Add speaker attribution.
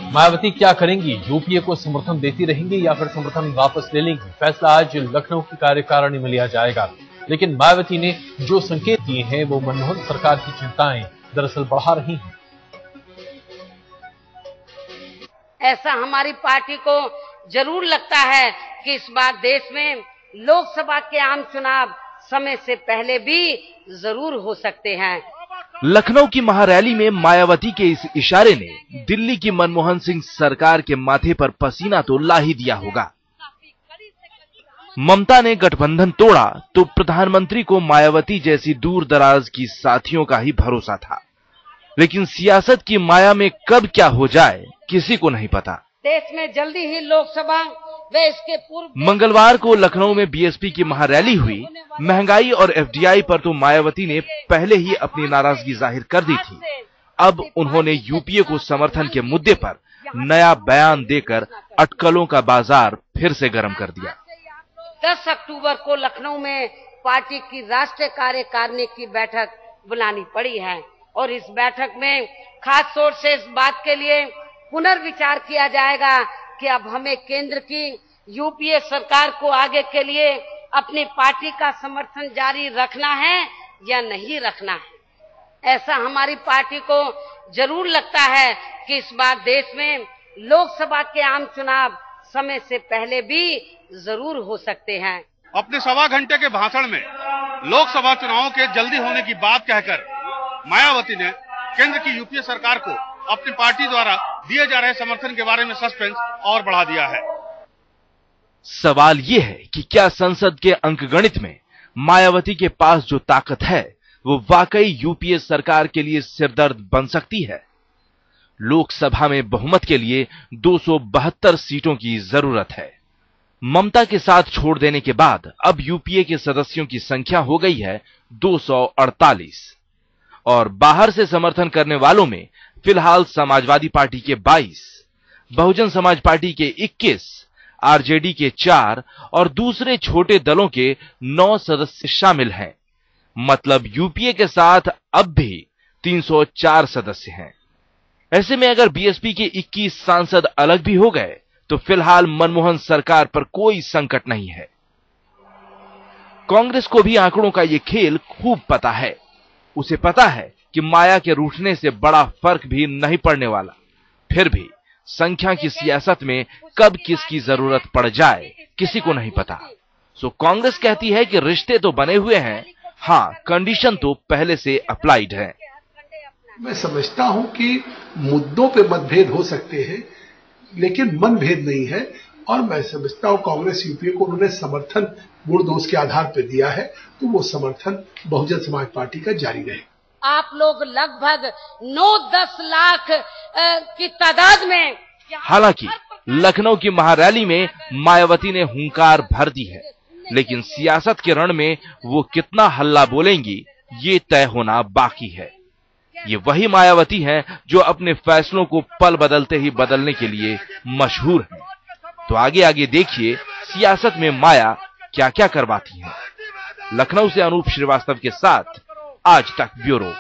Speaker 1: मायावती क्या करेंगी? यूपीए को समर्थन देती रहेंगी या फिर समर्थन वापस ले लेंगी? फैसला आज लखनऊ की कार्यकारिणी में लिया जाएगा। लेकिन मायावती ने जो संकेत दिए हैं वो मनमोहन सरकार की चिंताएं दरअसल बढ़ा रही हैं।
Speaker 2: ऐसा हमारी पार्टी को जरूर लगता है कि इस बार देश में लोकसभा के आम चुनाव समय से पहले भी जरूर हो सकते हैं।
Speaker 3: लखनऊ की महारैली में मायावती के इस इशारे ने दिल्ली की मनमोहन सिंह सरकार के माथे पर पसीना तो ला ही दिया होगा। ममता ने गठबंधन तोड़ा तो प्रधानमंत्री को मायावती जैसी दूर दराज की साथियों का ही भरोसा था। लेकिन सियासत की माया में कब क्या हो जाए किसी को नहीं पता।
Speaker 2: देश में जल्दी ही लोकसभा व इसके पूर्व
Speaker 3: मंगलवार को लखनऊ में बीएसपी की महारैली हुई। महंगाई और एफडीआई पर तो मायावती ने पहले ही अपनी नाराजगी जाहिर कर दी थी। अब उन्होंने यूपीए को समर्थन के मुद्दे पर नया बयान देकर अटकलों का बाजार फिर से गर्म कर दिया।
Speaker 2: 10 अक्टूबर को लखनऊ में पार्टी की राष्ट्रीय कार्यकारिणी की बैठक बुलानी पड़ी है और इस बैठक में खास तौर से इस बात के लिए पुनर्विचार किया जाएगा कि अब हमें केंद्र की यूपीए सरकार को आगे के लिए अपनी पार्टी का समर्थन जारी रखना है या नहीं रखना है। ऐसा हमारी पार्टी को जरूर लगता है कि इस बार देश में लोकसभा के आम चुनाव समय से पहले भी जरूर हो सकते हैं।
Speaker 4: अपने सवा घंटे के भाषण में लोकसभा चुनावों के जल्दी होने की बात कहकर मायावती ने केंद्र की यूपीए सरकार को अपनी पार्टी द्वारा दिए जा रहे समर्थन के बारे में सस्पेंस और बढ़ा दिया है।
Speaker 3: सवाल ये है कि क्या संसद के अंकगणित में मायावती के पास जो ताकत है वो वाकई यूपीए सरकार के लिए सिरदर्द बन सकती है। लोकसभा में बहुमत के लिए 272 सीटों की जरूरत है। ममता के साथ छोड़ देने के बाद अब यूपीए के सदस्यों की संख्या हो गई है 248 और बाहर से समर्थन करने वालों में फिलहाल समाजवादी पार्टी के 22, बहुजन समाज पार्टी के 21, आरजेडी के 4 और दूसरे छोटे दलों के 9 सदस्य शामिल हैं। मतलब यूपीए के साथ अब भी 304 सदस्य हैं। ऐसे में अगर बीएसपी के 21 सांसद अलग भी हो गए तो फिलहाल मनमोहन सरकार पर कोई संकट नहीं है। कांग्रेस को भी आंकड़ों का ये खेल खूब पता है। उसे पता है कि माया के रूठने से बड़ा फर्क भी नहीं पड़ने वाला। फिर भी संख्या की सियासत में कब किसकी जरूरत पड़ जाए किसी को नहीं पता। सो कांग्रेस कहती है कि रिश्ते तो बने हुए हैं, हाँ कंडीशन तो पहले से अप्लाइड है।
Speaker 5: मैं समझता हूं कि मुद्दों पे मतभेद हो सकते हैं लेकिन मनभेद नहीं है और मैं समझता हूं कांग्रेस यूपीए को उन्होंने समर्थन गुण दोष के आधार पर दिया है तो वो समर्थन बहुजन समाज पार्टी का जारी रहे।
Speaker 2: आप लोग लगभग 9-10 लाख की तादाद में।
Speaker 3: हालांकि लखनऊ की महारैली में मायावती ने हुंकार भर दी है लेकिन सियासत के रण में वो कितना हल्ला बोलेंगी ये तय होना बाकी है। ये वही मायावती हैं जो अपने फैसलों को पल बदलते ही बदलने के लिए मशहूर हैं। तो आगे आगे देखिए सियासत में माया क्या क्या करवाती हैं। लखनऊ से अनूप श्रीवास्तव के साथ आज तक ब्यूरो।